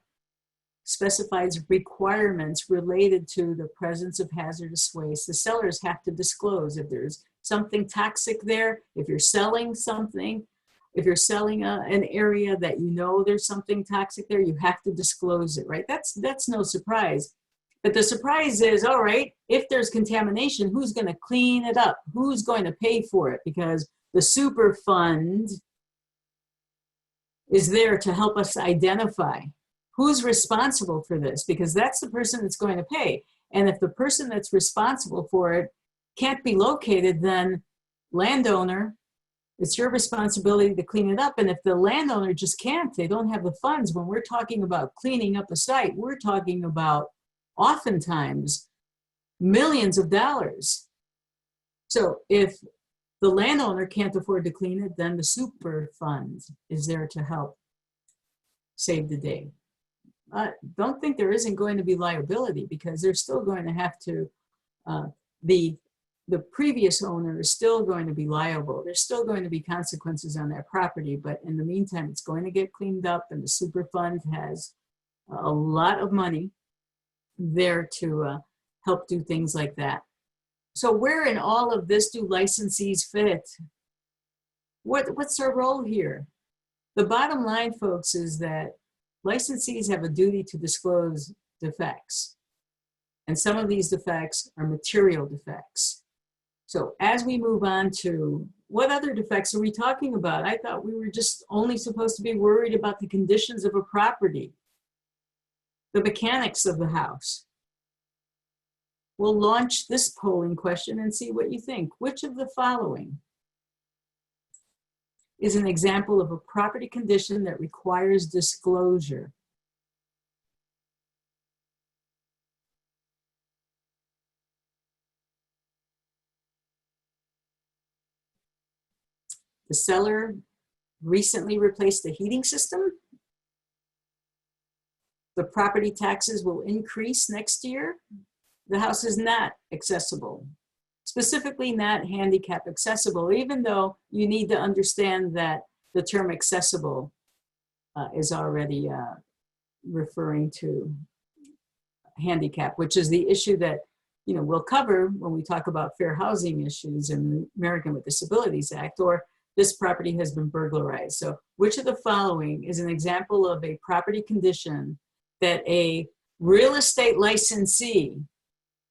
specifies requirements related to the presence of hazardous waste. The sellers have to disclose if there's something toxic there, if you're selling something, if you're selling an area that you know there's something toxic there, you have to disclose it, right? That's no surprise. But the surprise is, all right, if there's contamination, who's going to clean it up? Who's going to pay for it? Because the super fund is there to help us identify who's responsible for this, because that's the person that's going to pay. And if the person that's responsible for it can't be located, then landowner, it's your responsibility to clean it up. And if the landowner just can't, they don't have the funds, when we're talking about cleaning up a site, we're talking about oftentimes millions of dollars. So if the landowner can't afford to clean it, then the super fund is there to help save the day. Don't think there isn't going to be liability, because they're still going to have to, the previous owner is still going to be liable. There's still going to be consequences on that property, but in the meantime, it's going to get cleaned up, and the super fund has a lot of money there to help do things like that. So where in all of this do licensees fit? What's our role here? The bottom line, folks, is that licensees have a duty to disclose defects. And some of these defects are material defects. So as we move on to what other defects are we talking about? I thought we were just only supposed to be worried about the conditions of a property, the mechanics of the house. We'll launch this polling question and see what you think. Which of the following is an example of a property condition that requires disclosure? The seller recently replaced the heating system. The property taxes will increase next year. The house is not accessible, specifically not handicap accessible, even though you need to understand that the term accessible is already referring to handicap, which is the issue that we'll cover when we talk about fair housing issues in the American with Disabilities Act, or this property has been burglarized. So which of the following is an example of a property condition that a real estate licensee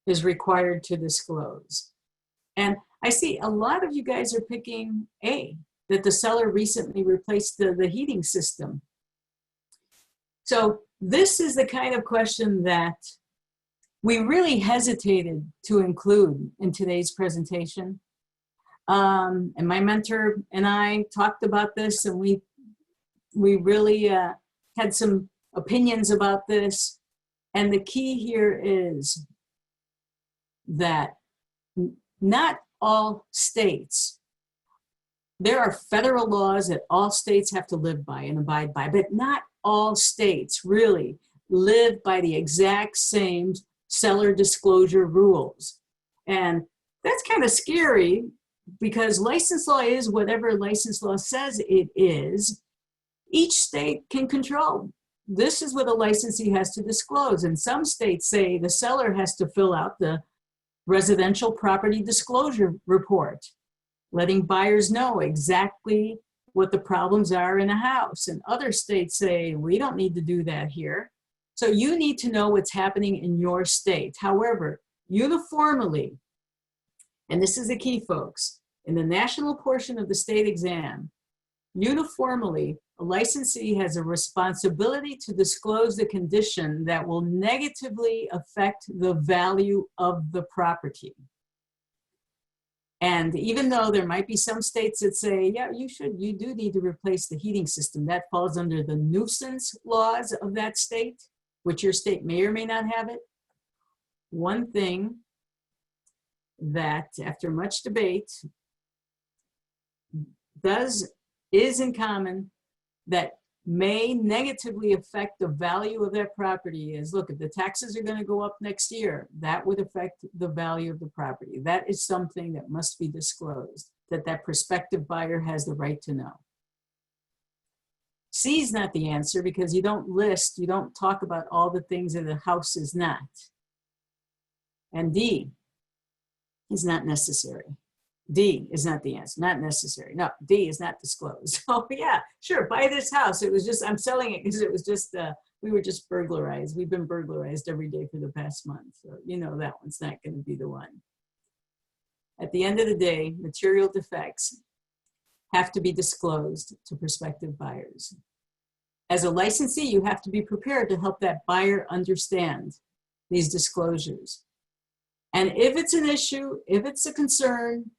is required to disclose? And I see a lot of you guys are picking A, that the seller recently replaced the heating system. So this is the kind of question that we really hesitated to include in today's presentation. And my mentor and I talked about this, and we really had some opinions about this. And the key here is that not all states, there are federal laws that all states have to live by and abide by, but not all states really live by the exact same seller disclosure rules. And that's kind of scary, because license law is whatever license law says it is. Each state can control. This is what a licensee has to disclose. And some states say the seller has to fill out the residential property disclosure report, letting buyers know exactly what the problems are in a house. And other states say, we don't need to do that here. So you need to know what's happening in your state. However, uniformly, and this is the key, folks, in the national portion of the state exam, uniformly, a licensee has a responsibility to disclose the condition that will negatively affect the value of the property. And even though there might be some states that say, yeah, you do need to replace the heating system, that falls under the nuisance laws of that state, which your state may or may not have it. One thing that, after much debate, is in common that may negatively affect the value of that property is, look, if the taxes are going to go up next year, that would affect the value of the property. That is something that must be disclosed, that prospective buyer has the right to know. C is not the answer, because you don't talk about all the things that a house is not. And D is not necessary. D is not the answer, not necessary. No, D is not disclosed. Oh yeah, sure, buy this house. It was just, I'm selling it because it was just, we were just burglarized. We've been burglarized every day for the past month. So you know that one's not going to be the one. At the end of the day, material defects have to be disclosed to prospective buyers. As a licensee, you have to be prepared to help that buyer understand these disclosures. And if it's an issue, if it's a concern,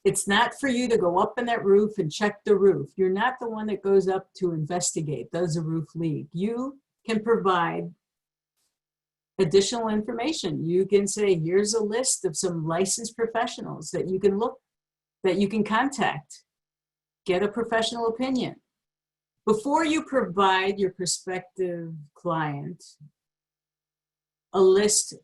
it's not for you to go up in that roof and check the roof. You're not the one that goes up to investigate, does the roof leak? You can provide additional information. You can say, here's a list of some licensed professionals that you can look, that you can contact, get a professional opinion. Before you provide your prospective client a list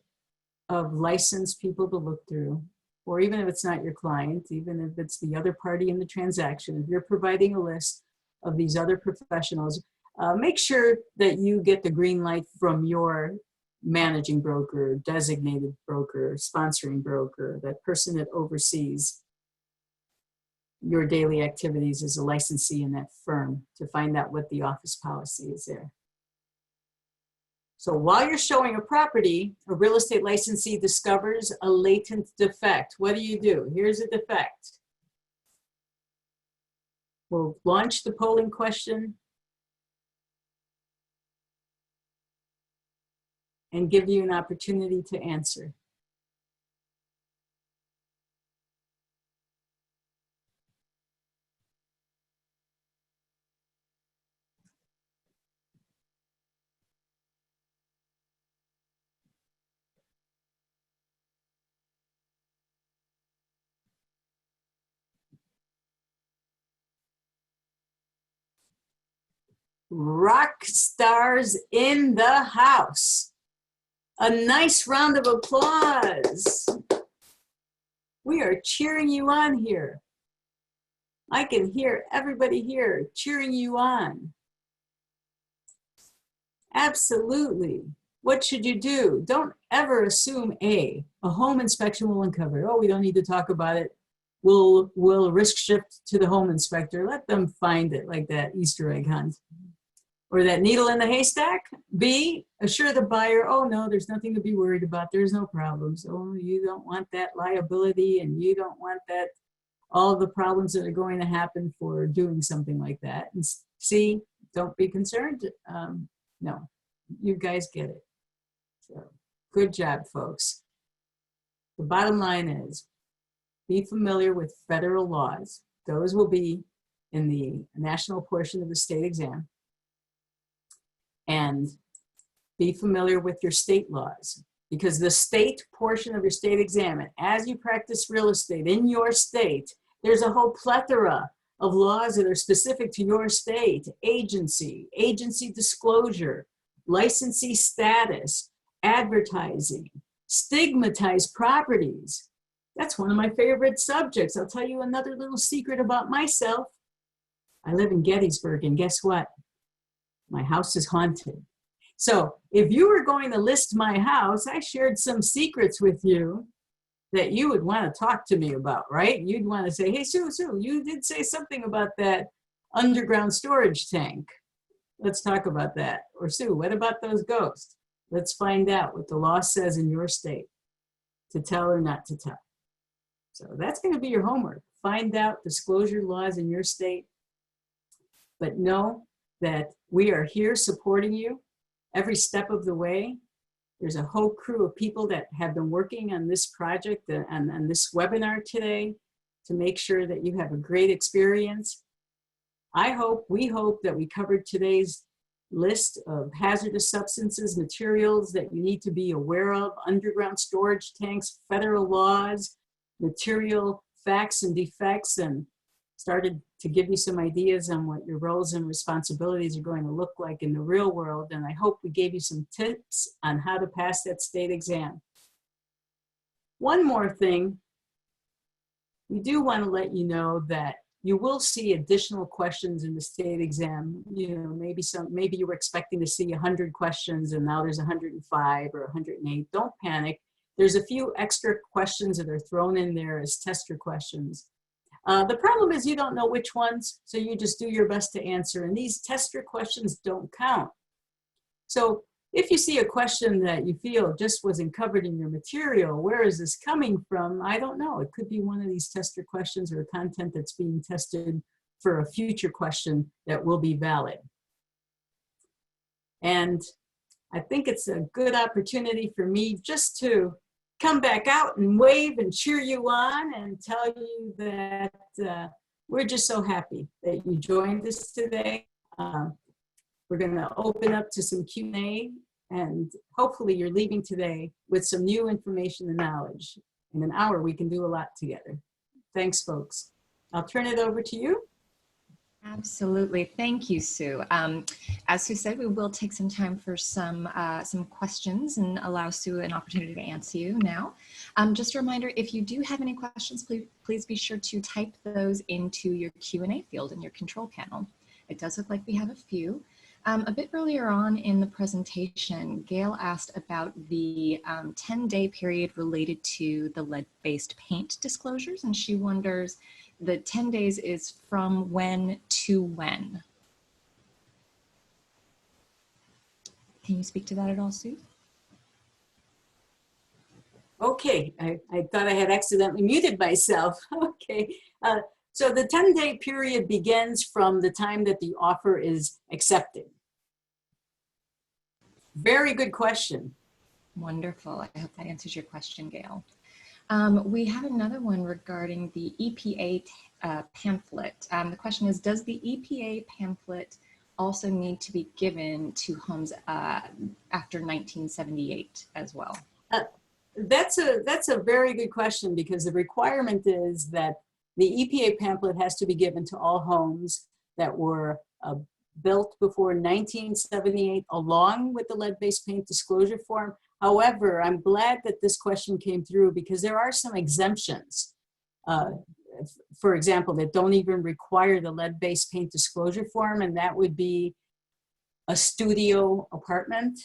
of licensed people to look through, or even if it's not your client, even if it's the other party in the transaction, if you're providing a list of these other professionals, make sure that you get the green light from your managing broker, designated broker, sponsoring broker, that person that oversees your daily activities as a licensee in that firm, to find out what the office policy is there. So while you're showing a property, a real estate licensee discovers a latent defect. What do? Here's a defect. We'll launch the polling question and give you an opportunity to answer. Rock stars in the house. A nice round of applause. We are cheering you on here. I can hear everybody here cheering you on. Absolutely. What should you do? Don't ever assume a home inspection will uncover. Oh, we don't need to talk about it. We'll risk shift to the home inspector. Let them find it, like that Easter egg hunt. Or that needle in the haystack. B, assure the buyer, oh no, there's nothing to be worried about. There's no problems. Oh, you don't want that liability, and you don't want that, all the problems that are going to happen for doing something like that. And C, don't be concerned. No, you guys get it. So good job, folks. The bottom line is, be familiar with federal laws. Those will be in the national portion of the state exam. And be familiar with your state laws, because the state portion of your state exam, and as you practice real estate in your state, there's a whole plethora of laws that are specific to your state: agency disclosure, licensee status, advertising, stigmatized properties. That's one of my favorite subjects. I'll tell you another little secret about myself. I live in Gettysburg, and guess what? My house is haunted. So if you were going to list my house, I shared some secrets with you that you would want to talk to me about, right? You'd want to say, hey, Sue, you did say something about that underground storage tank. Let's talk about that. Or Sue, what about those ghosts? Let's find out what the law says in your state, to tell or not to tell. So that's going to be your homework. Find out disclosure laws in your state, but know that we are here supporting you every step of the way. There's a whole crew of people that have been working on this project and this webinar today to make sure that you have a great experience. We hope that we covered today's list of hazardous substances, materials that you need to be aware of, underground storage tanks, federal laws, material facts and defects, and started to give you some ideas on what your roles and responsibilities are going to look like in the real world. And I hope we gave you some tips on how to pass that state exam. One more thing, we do want to let you know that you will see additional questions in the state exam. You know, maybe you were expecting to see 100 questions and now there's 105 or 108. Don't panic. There's a few extra questions that are thrown in there as tester questions. The problem is you don't know which ones, so you just do your best to answer, and these tester questions don't count. So if you see a question that you feel just wasn't covered in your material, where is this coming from? I don't know. It could be one of these tester questions or content that's being tested for a future question that will be valid. And I think it's a good opportunity for me just to come back out and wave and cheer you on and tell you that we're just so happy that you joined us today. We're going to open up to some Q&A, and hopefully you're leaving today with some new information and knowledge. In an hour, we can do a lot together. Thanks, folks. I'll turn it over to you. Absolutely. Thank you, Sue. As Sue said, we will take some time for some questions and allow Sue an opportunity to answer you now. Just a reminder, if you do have any questions, please be sure to type those into your Q&A field in your control panel. It does look like we have a few. A bit earlier on in the presentation, Gail asked about the 10-day period related to the lead-based paint disclosures, and she wonders, the 10 days is from when to when? Can you speak to that at all, Sue? Okay, I thought I had accidentally muted myself. Okay, so the 10-day period begins from the time that the offer is accepted. Very good question. Wonderful. I hope that answers your question, Gail. We have another one regarding the EPA pamphlet. The question is, does the EPA pamphlet also need to be given to homes after 1978 as well? That's a very good question, because the requirement is that the EPA pamphlet has to be given to all homes that were built before 1978, along with the lead-based paint disclosure form. However, I'm glad that this question came through, because there are some exemptions, for example, that don't even require the lead-based paint disclosure form, and that would be a studio apartment.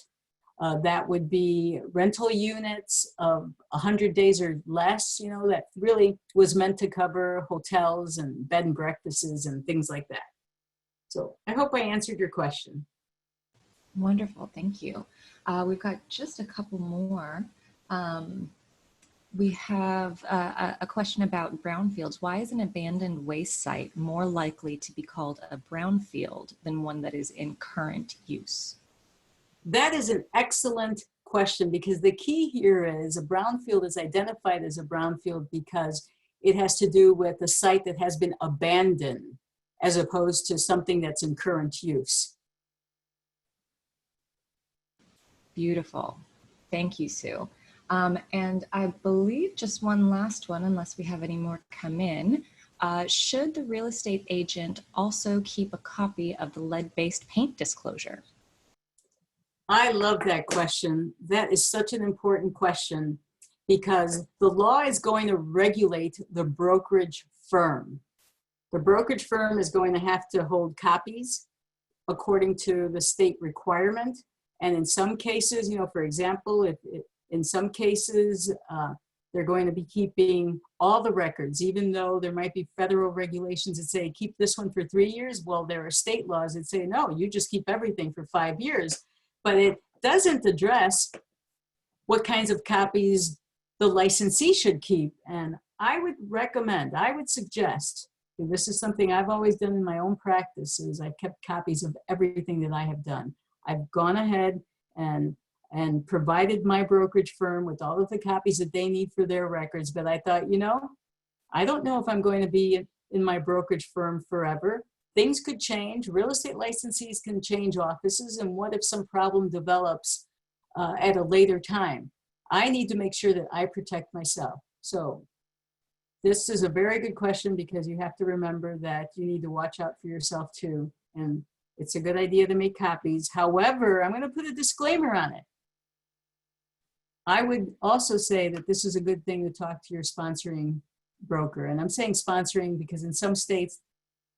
That would be rental units of 100 days or less, you know, that really was meant to cover hotels and bed and breakfasts and things like that. So I hope I answered your question. Wonderful, thank you. We've got just a couple more. We have a question about brownfields. Why is an abandoned waste site more likely to be called a brownfield than one that is in current use? That is an excellent question, because the key here is a brownfield is identified as a brownfield because it has to do with a site that has been abandoned, as opposed to something that's in current use. Beautiful. Thank you, Sue. And I believe just one last one, unless we have any more come in. Should the real estate agent also keep a copy of the lead-based paint disclosure? I love that question. That is such an important question, because the law is going to regulate the brokerage firm. The brokerage firm is going to have to hold copies according to the state requirement. And in some cases, you know, for example, in some cases, they're going to be keeping all the records, even though there might be federal regulations that say, keep this one for 3 years. Well, there are state laws that say, no, you just keep everything for 5 years. But it doesn't address what kinds of copies the licensee should keep. And I would suggest, and this is something I've always done in my own practice, is I've kept copies of everything that I have done. I've gone ahead and provided my brokerage firm with all of the copies that they need for their records. But I thought, you know, I don't know if I'm going to be in my brokerage firm forever. Things could change. Real estate licensees can change offices. And what if some problem develops at a later time? I need to make sure that I protect myself. So this is a very good question, because you have to remember that you need to watch out for yourself too. And it's a good idea to make copies. However, I'm going to put a disclaimer on it. I would also say that this is a good thing to talk to your sponsoring broker. And I'm saying sponsoring because in some states,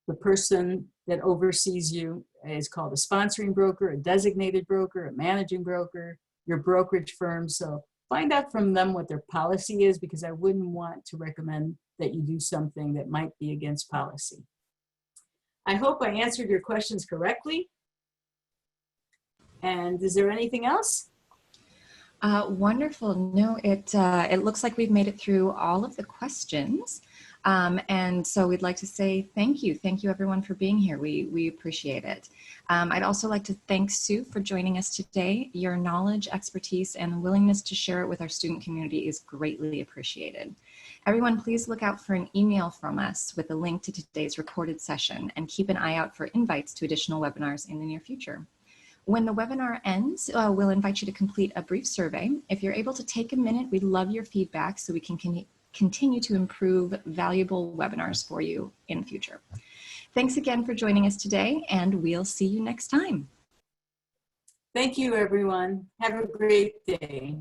the person that oversees you is called a sponsoring broker, a designated broker, a managing broker, your brokerage firm. So find out from them what their policy is, because I wouldn't want to recommend that you do something that might be against policy. I hope I answered your questions correctly. And is there anything else? Wonderful. No, it looks like we've made it through all of the questions. And so we'd like to say thank you. Thank you everyone for being here. We appreciate it. I'd also like to thank Sue for joining us today. Your knowledge, expertise, and willingness to share it with our student community is greatly appreciated. Everyone, please look out for an email from us with a link to today's recorded session, and keep an eye out for invites to additional webinars in the near future. When the webinar ends, we'll invite you to complete a brief survey. If you're able to take a minute, we'd love your feedback so we can continue to improve valuable webinars for you in the future. Thanks again for joining us today, and we'll see you next time. Thank you, everyone. Have a great day.